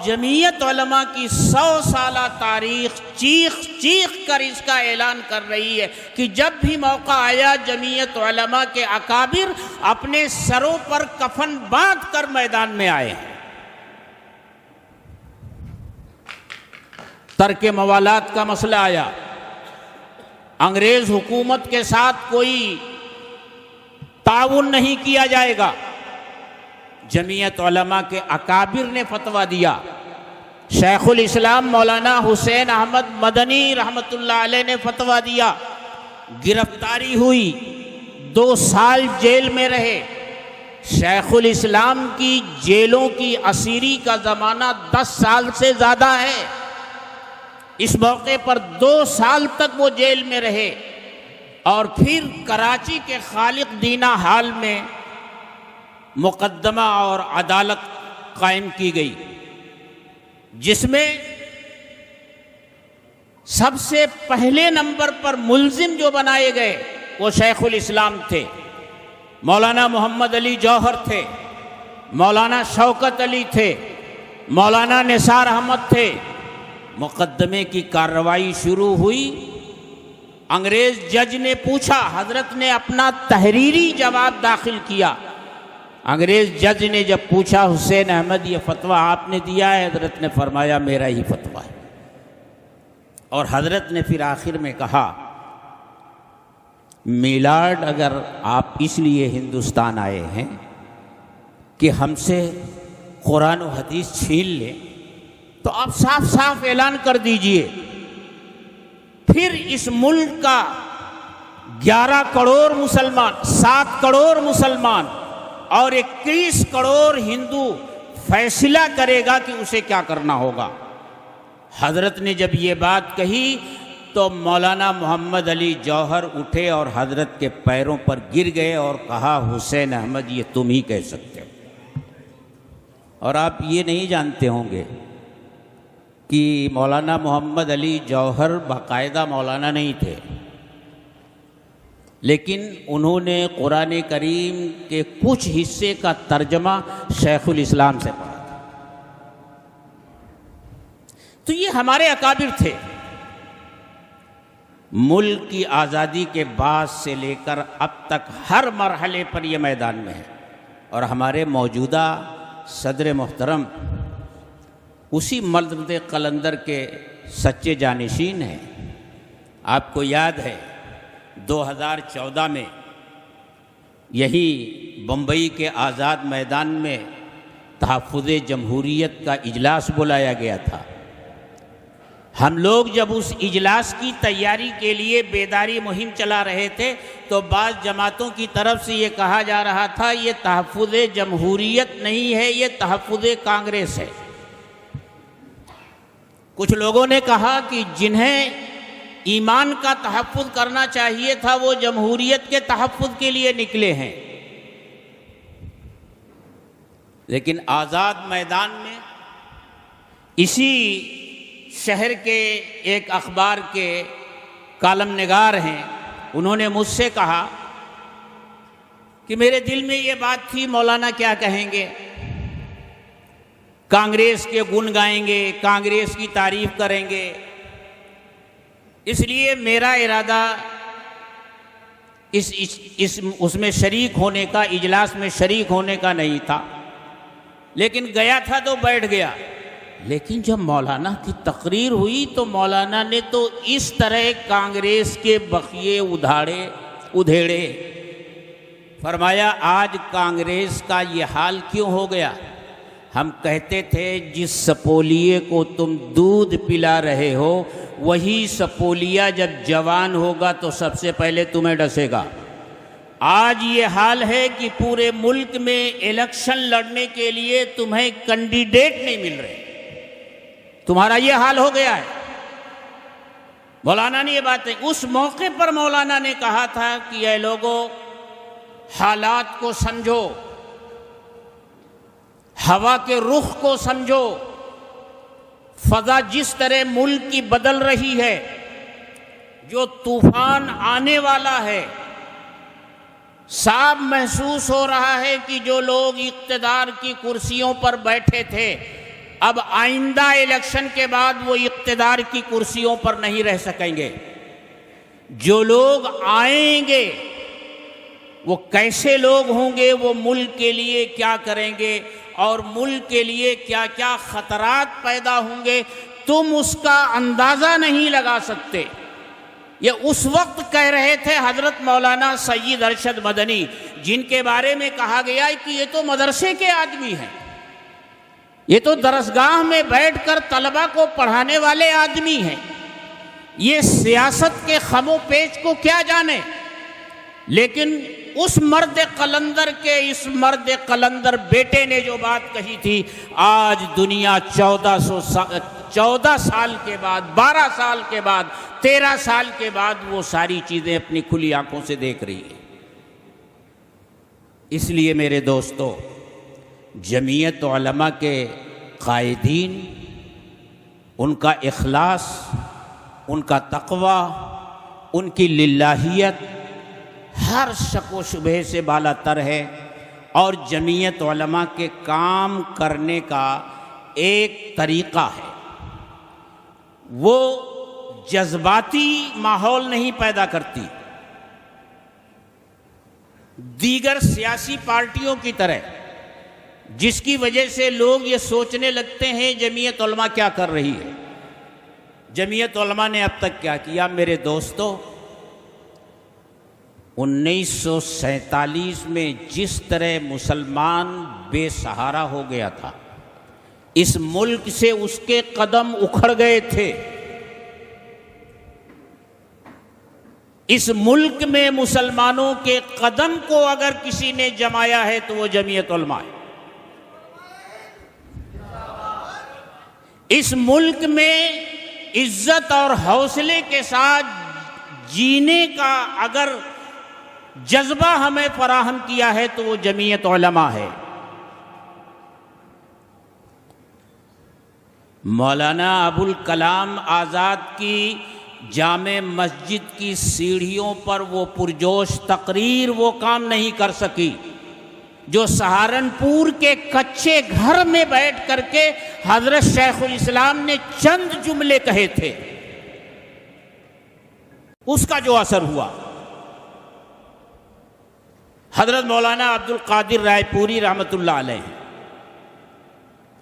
جمعیت علماء کی 100 سالہ تاریخ چیخ چیخ کر اس کا اعلان کر رہی ہے کہ جب بھی موقع آیا جمعیت علماء کے اکابر اپنے سروں پر کفن باندھ کر میدان میں آئے۔ ترک موالات کا مسئلہ آیا، انگریز حکومت کے ساتھ کوئی تعاون نہیں کیا جائے گا۔ جمعیت علماء کے اکابر نے فتویٰ دیا، شیخ الاسلام مولانا حسین احمد مدنی رحمۃ اللہ علیہ نے فتویٰ دیا، گرفتاری ہوئی، 2 سال جیل میں رہے۔ شیخ الاسلام کی جیلوں کی اسیری کا زمانہ 10 سال سے زیادہ ہے، اس موقع پر 2 سال تک وہ جیل میں رہے، اور پھر کراچی کے خالق دینہ ہال میں مقدمہ اور عدالت قائم کی گئی، جس میں سب سے پہلے نمبر پر ملزم جو بنائے گئے وہ شیخ الاسلام تھے، مولانا محمد علی جوہر تھے، مولانا شوکت علی تھے، مولانا نثار احمد تھے۔ مقدمے کی کارروائی شروع ہوئی، انگریز جج نے پوچھا، حضرت نے اپنا تحریری جواب داخل کیا۔ انگریز جج نے جب پوچھا حسین احمد یہ فتویٰ آپ نے دیا ہے؟ حضرت نے فرمایا میرا ہی فتویٰ ہے۔ اور حضرت نے پھر آخر میں کہا، میلارڈ اگر آپ اس لیے ہندوستان آئے ہیں کہ ہم سے قرآن و حدیث چھین لیں تو آپ صاف صاف اعلان کر دیجئے، پھر اس ملک کا 11 کروڑ مسلمان، 7 کروڑ مسلمان اور 21 کروڑ ہندو فیصلہ کرے گا کہ اسے کیا کرنا ہوگا۔ حضرت نے جب یہ بات کہی تو مولانا محمد علی جوہر اٹھے اور حضرت کے پیروں پر گر گئے اور کہا، حسین احمد یہ تم ہی کہہ سکتے ہو۔ اور آپ یہ نہیں جانتے ہوں گے کہ مولانا محمد علی جوہر باقاعدہ مولانا نہیں تھے، لیکن انہوں نے قرآن کریم کے کچھ حصے کا ترجمہ شیخ الاسلام سے پڑھا تھا۔ تو یہ ہمارے اکابر تھے۔ ملک کی آزادی کے بعد سے لے کر اب تک ہر مرحلے پر یہ میدان میں ہے، اور ہمارے موجودہ صدر محترم اسی مرد قلندر کے سچے جانشین ہیں۔ آپ کو یاد ہے 2014 میں یہی بمبئی کے آزاد میدان میں تحفظ جمہوریت کا اجلاس بلایا گیا تھا۔ ہم لوگ جب اس اجلاس کی تیاری کے لیے بیداری مہم چلا رہے تھے تو بعض جماعتوں کی طرف سے یہ کہا جا رہا تھا یہ تحفظ جمہوریت نہیں ہے، یہ تحفظ کانگریس ہے۔ کچھ لوگوں نے کہا کہ جنہیں ایمان کا تحفظ کرنا چاہیے تھا وہ جمہوریت کے تحفظ کے لیے نکلے ہیں۔ لیکن آزاد میدان میں اسی شہر کے ایک اخبار کے کالم نگار ہیں، انہوں نے مجھ سے کہا کہ میرے دل میں یہ بات تھی مولانا کیا کہیں گے، کانگریس کے گن گائیں گے، کانگریس کی تعریف کریں گے، اس لیے میرا ارادہ اس میں شریک ہونے کا، اجلاس میں شریک ہونے کا نہیں تھا، لیکن گیا تھا تو بیٹھ گیا۔ لیکن جب مولانا کی تقریر ہوئی تو مولانا نے تو اس طرح کانگریس کے بخیے ادھیڑے، فرمایا آج کانگریس کا یہ حال کیوں ہو گیا؟ ہم کہتے تھے جس سپولیے کو تم دودھ پلا رہے ہو وہی سپولیا جب جوان ہوگا تو سب سے پہلے تمہیں ڈسے گا۔ آج یہ حال ہے کہ پورے ملک میں الیکشن لڑنے کے لیے تمہیں کینڈیڈیٹ نہیں مل رہے، تمہارا یہ حال ہو گیا ہے۔ مولانا نے یہ بات ہے، اس موقع پر مولانا نے کہا تھا کہ اے لوگوں حالات کو سمجھو، ہوا کے رخ کو سمجھو، فضا جس طرح ملک کی بدل رہی ہے، جو طوفان آنے والا ہے، صاف محسوس ہو رہا ہے کہ جو لوگ اقتدار کی کرسیوں پر بیٹھے تھے اب آئندہ الیکشن کے بعد وہ اقتدار کی کرسیوں پر نہیں رہ سکیں گے۔ جو لوگ آئیں گے وہ کیسے لوگ ہوں گے، وہ ملک کے لیے کیا کریں گے اور ملک کے لیے کیا کیا خطرات پیدا ہوں گے، تم اس کا اندازہ نہیں لگا سکتے۔ یہ اس وقت کہہ رہے تھے حضرت مولانا سید ارشد مدنی، جن کے بارے میں کہا گیا ہے کہ یہ تو مدرسے کے آدمی ہیں، یہ تو درسگاہ میں بیٹھ کر طلبہ کو پڑھانے والے آدمی ہیں، یہ سیاست کے خم و پیچ کو کیا جانے۔ لیکن اس مرد قلندر کے اس مرد قلندر بیٹے نے جو بات کہی تھی، آج دنیا 14 سال کے بعد، 12 سال کے بعد، 13 سال کے بعد وہ ساری چیزیں اپنی کھلی آنکھوں سے دیکھ رہی ہیں۔ اس لیے میرے دوستو، جمعیت علماء کے قائدین، ان کا اخلاص، ان کا تقوی، ان کی للہیت ہر شک و شبہ سے بالا تر ہے، اور جمعیت علماء کے کام کرنے کا ایک طریقہ ہے، وہ جذباتی ماحول نہیں پیدا کرتی دیگر سیاسی پارٹیوں کی طرح، جس کی وجہ سے لوگ یہ سوچنے لگتے ہیں جمعیت علماء کیا کر رہی ہے، جمعیت علماء نے اب تک کیا کیا۔ میرے دوستو، 1947 میں جس طرح مسلمان بے سہارا ہو گیا تھا، اس ملک سے اس کے قدم اکھڑ گئے تھے۔ اس ملک میں مسلمانوں کے قدم کو اگر کسی نے جمایا ہے تو وہ جمعیت علماء ہے۔ اس ملک میں عزت اور حوصلے کے ساتھ جینے کا اگر جذبہ ہمیں فراہم کیا ہے تو وہ جمعیت علماء ہے۔ مولانا ابوالکلام آزاد کی جامع مسجد کی سیڑھیوں پر وہ پرجوش تقریر وہ کام نہیں کر سکی جو سہارنپور کے کچے گھر میں بیٹھ کر کے حضرت شیخ الاسلام نے چند جملے کہے تھے، اس کا جو اثر ہوا۔ حضرت مولانا عبدالقادر رائے پوری رحمۃ اللہ علیہ،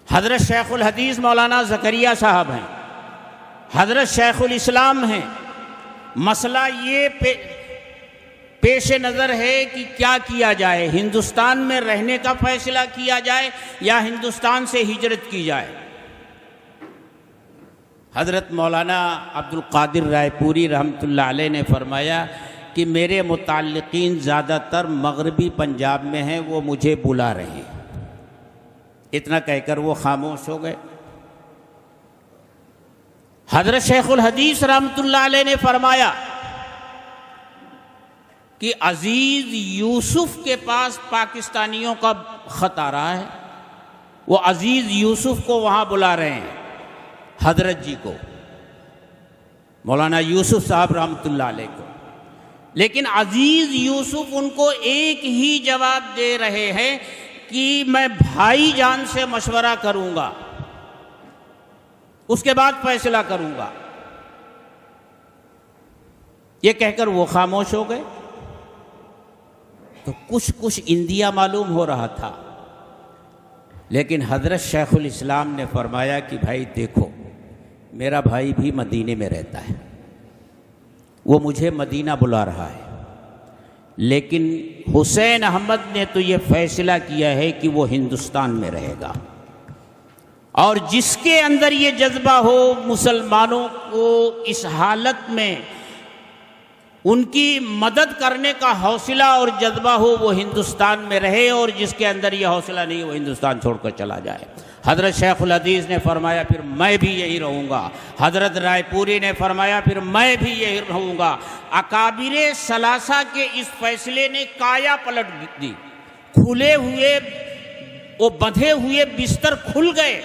حضرت شیخ الحدیث مولانا زکریا صاحب ہیں، حضرت شیخ الاسلام ہیں۔ مسئلہ یہ پیش نظر ہے کہ کیا کیا جائے، ہندوستان میں رہنے کا فیصلہ کیا جائے یا ہندوستان سے ہجرت کی جائے۔ حضرت مولانا عبدالقادر رائے پوری رحمۃ اللہ علیہ نے فرمایا کہ میرے متعلقین زیادہ تر مغربی پنجاب میں ہیں، وہ مجھے بلا رہے ہیں۔ اتنا کہہ کر وہ خاموش ہو گئے۔ حضرت شیخ الحدیث رحمۃ اللہ علیہ نے فرمایا کہ عزیز یوسف کے پاس پاکستانیوں کا خط آ رہا ہے، وہ عزیز یوسف کو وہاں بلا رہے ہیں، حضرت جی کو، مولانا یوسف صاحب رحمۃ اللہ علیہ کو۔ لیکن عزیز یوسف ان کو ایک ہی جواب دے رہے ہیں کہ میں بھائی جان سے مشورہ کروں گا، اس کے بعد فیصلہ کروں گا۔ یہ کہہ کر وہ خاموش ہو گئے۔ تو کچھ اندیا معلوم ہو رہا تھا، لیکن حضرت شیخ الاسلام نے فرمایا کہ بھائی دیکھو، میرا بھائی بھی مدینے میں رہتا ہے، وہ مجھے مدینہ بلا رہا ہے، لیکن حسین احمد نے تو یہ فیصلہ کیا ہے کہ وہ ہندوستان میں رہے گا، اور جس کے اندر یہ جذبہ ہو مسلمانوں کو اس حالت میں ان کی مدد کرنے کا حوصلہ اور جذبہ ہو، وہ ہندوستان میں رہے، اور جس کے اندر یہ حوصلہ نہیں وہ ہندوستان چھوڑ کر چلا جائے۔ حضرت شیخ الحدیث نے فرمایا پھر میں بھی یہی رہوں گا۔ حضرت رائے پوری نے فرمایا پھر میں بھی یہی رہوں گا۔ اکابر ثلاثہ کے اس فیصلے نے کایا پلٹ دی، کھلے ہوئے وہ بندھے ہوئے بستر کھل گئے۔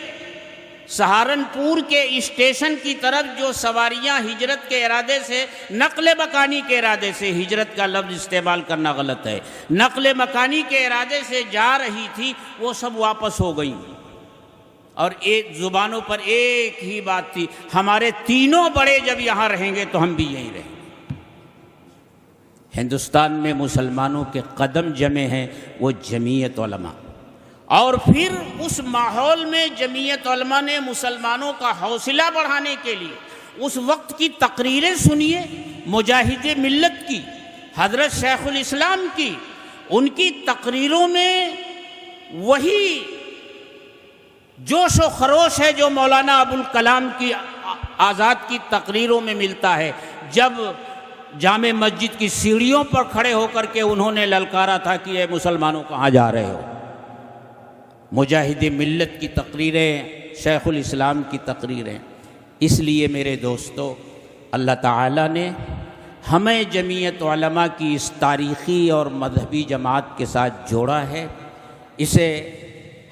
سہارنپور کے اسٹیشن کی طرف جو سواریاں ہجرت کے ارادے سے، نقل مکانی کے ارادے سے، ہجرت کا لفظ استعمال کرنا غلط ہے، نقل مکانی کے ارادے سے جا رہی تھی، وہ سب واپس ہو گئیں، اور ایک زبانوں پر ایک ہی بات تھی، ہمارے تینوں بڑے جب یہاں رہیں گے تو ہم بھی یہیں رہیں گے۔ ہندوستان میں مسلمانوں کے قدم جمے ہیں وہ جمعیت علماء، اور پھر اس ماحول میں جمعیت علماء نے مسلمانوں کا حوصلہ بڑھانے کے لیے اس وقت کی تقریریں سنیے، مجاہد ملت کی، حضرت شیخ الاسلام کی، ان کی تقریروں میں وہی جوش و خروش ہے جو مولانا ابوالکلام کی آزاد کی تقریروں میں ملتا ہے، جب جامع مسجد کی سیڑھیوں پر کھڑے ہو کر کے انہوں نے للکارا تھا کہ اے مسلمانوں کہاں جا رہے ہو۔ مجاہد ملت کی تقریریں، شیخ الاسلام کی تقریریں۔ اس لیے میرے دوستو، اللہ تعالیٰ نے ہمیں جمعیت علماء کی اس تاریخی اور مذہبی جماعت کے ساتھ جوڑا ہے، اسے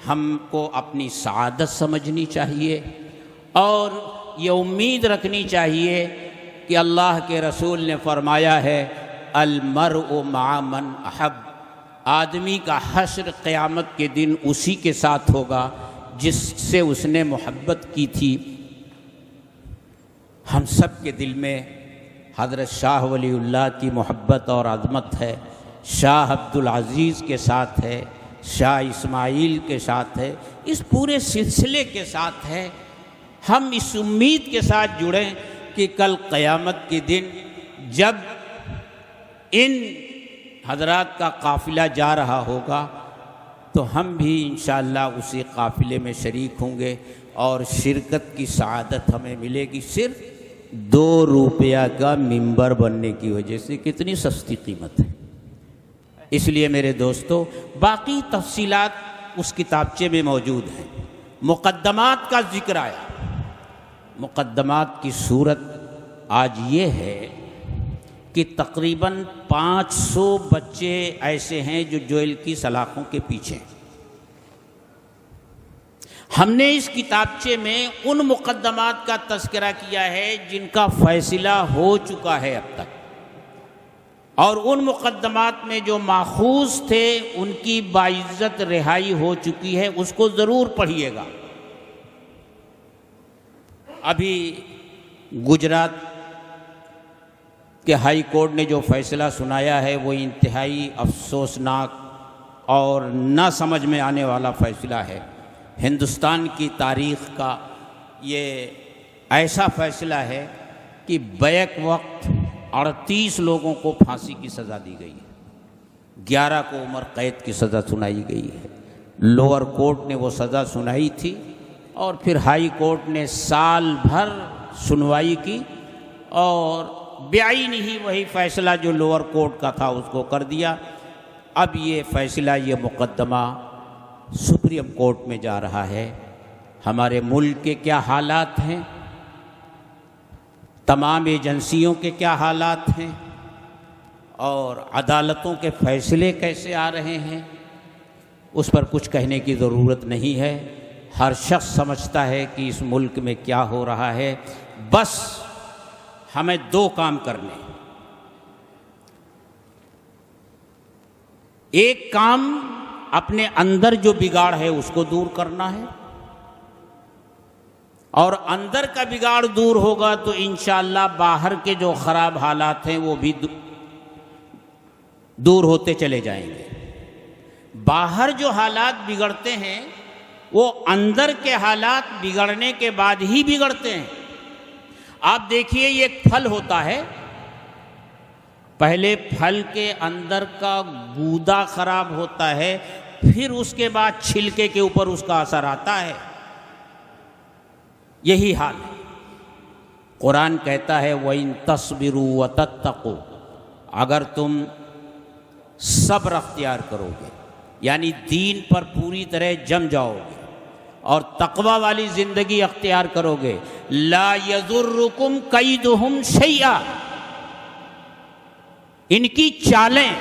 ہم کو اپنی سعادت سمجھنی چاہیے اور یہ امید رکھنی چاہیے کہ اللہ کے رسول نے فرمایا ہے المرء مع من احب، آدمی کا حشر قیامت کے دن اسی کے ساتھ ہوگا جس سے اس نے محبت کی تھی۔ ہم سب کے دل میں حضرت شاہ ولی اللہ کی محبت اور عظمت ہے، شاہ عبدالعزیز کے ساتھ ہے، شاہ اسماعیل کے ساتھ ہے، اس پورے سلسلے کے ساتھ ہے۔ ہم اس امید کے ساتھ جڑیں کہ کل قیامت کے دن جب ان حضرات کا قافلہ جا رہا ہوگا تو ہم بھی انشاءاللہ اسی قافلے میں شریک ہوں گے اور شرکت کی سعادت ہمیں ملے گی، صرف 2 روپیہ کا ممبر بننے کی وجہ سے۔ کتنی سستی قیمت ہے۔ اس لیے میرے دوستو، باقی تفصیلات اس کتابچے میں موجود ہیں۔ مقدمات کا ذکر آیا، مقدمات کی صورت آج یہ ہے کہ تقریباً 500 بچے ایسے ہیں جو جیل کی سلاخوں کے پیچھے ہیں۔ ہم نے اس کتابچے میں ان مقدمات کا تذکرہ کیا ہے جن کا فیصلہ ہو چکا ہے اب تک، اور ان مقدمات میں جو ماخوذ تھے ان کی باعزت رہائی ہو چکی ہے، اس کو ضرور پڑھیے گا۔ ابھی گجرات کہ ہائی کورٹ نے جو فیصلہ سنایا ہے وہ انتہائی افسوسناک اور نہ سمجھ میں آنے والا فیصلہ ہے۔ ہندوستان کی تاریخ کا یہ ایسا فیصلہ ہے کہ بیک وقت 38 لوگوں کو پھانسی کی سزا دی گئی ہے، 11 کو عمر قید کی سزا سنائی گئی ہے۔ لوور کورٹ نے وہ سزا سنائی تھی اور پھر ہائی کورٹ نے سال بھر سنوائی کی اور بعین ہی وہی فیصلہ جو لوور کورٹ کا تھا اس کو کر دیا۔ اب یہ فیصلہ، یہ مقدمہ سپریم کورٹ میں جا رہا ہے۔ ہمارے ملک کے کیا حالات ہیں، تمام ایجنسیوں کے کیا حالات ہیں اور عدالتوں کے فیصلے کیسے آ رہے ہیں، اس پر کچھ کہنے کی ضرورت نہیں ہے۔ ہر شخص سمجھتا ہے کہ اس ملک میں کیا ہو رہا ہے۔ بس ہمیں 2 کام کرنے، ایک کام اپنے اندر جو بگاڑ ہے اس کو دور کرنا ہے، اور اندر کا بگاڑ دور ہوگا تو انشاءاللہ باہر کے جو خراب حالات ہیں وہ بھی دور ہوتے چلے جائیں گے۔ باہر جو حالات بگڑتے ہیں وہ اندر کے حالات بگڑنے کے بعد ہی بگڑتے ہیں۔ آپ دیکھیے، یہ ایک پھل ہوتا ہے، پہلے پھل کے اندر کا گودا خراب ہوتا ہے، پھر اس کے بعد چھلکے کے اوپر اس کا اثر آتا ہے۔ یہی حال ہے۔ قرآن کہتا ہے وَإِن تَصْبِرُوا وَتَتَّقُوا، اگر تم صبر اختیار کرو گے، یعنی دین پر پوری طرح جم جاؤ گے اور تقوی والی زندگی اختیار کرو گے، لا یضرکم کیدہم شیئا، ان کی چالیں،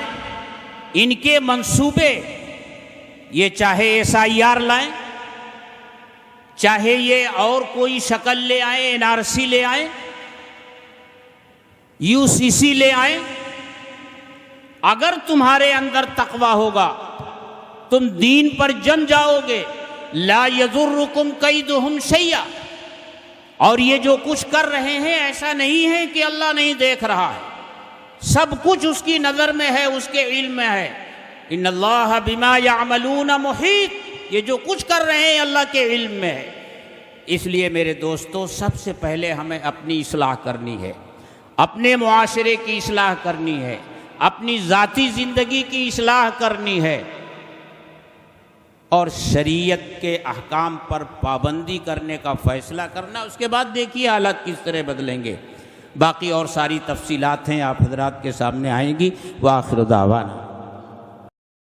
ان کے منصوبے، یہ چاہے SIR لائیں، چاہے یہ اور کوئی شکل لے آئیں، NRC لے آئیں، UCC لے آئیں، اگر تمہارے اندر تقوی ہوگا تم دین پر جم جاؤ گے لا یضرکم کیدہم شیئا، اور یہ جو کچھ کر رہے ہیں ایسا نہیں ہے کہ اللہ نہیں دیکھ رہا ہے، سب کچھ اس کی نظر میں ہے، اس کے علم میں ہے۔ ان اللہ بما یعملون محیط، یہ جو کچھ کر رہے ہیں اللہ کے علم میں ہے۔ اس لیے میرے دوستو، سب سے پہلے ہمیں اپنی اصلاح کرنی ہے، اپنے معاشرے کی اصلاح کرنی ہے، اپنی ذاتی زندگی کی اصلاح کرنی ہے، اور شریعت کے احکام پر پابندی کرنے کا فیصلہ کرنا۔ اس کے بعد دیکھیے حالات کس طرح بدلیں گے۔ باقی اور ساری تفصیلات ہیں، آپ حضرات کے سامنے آئیں گی۔ وآخر دعوانا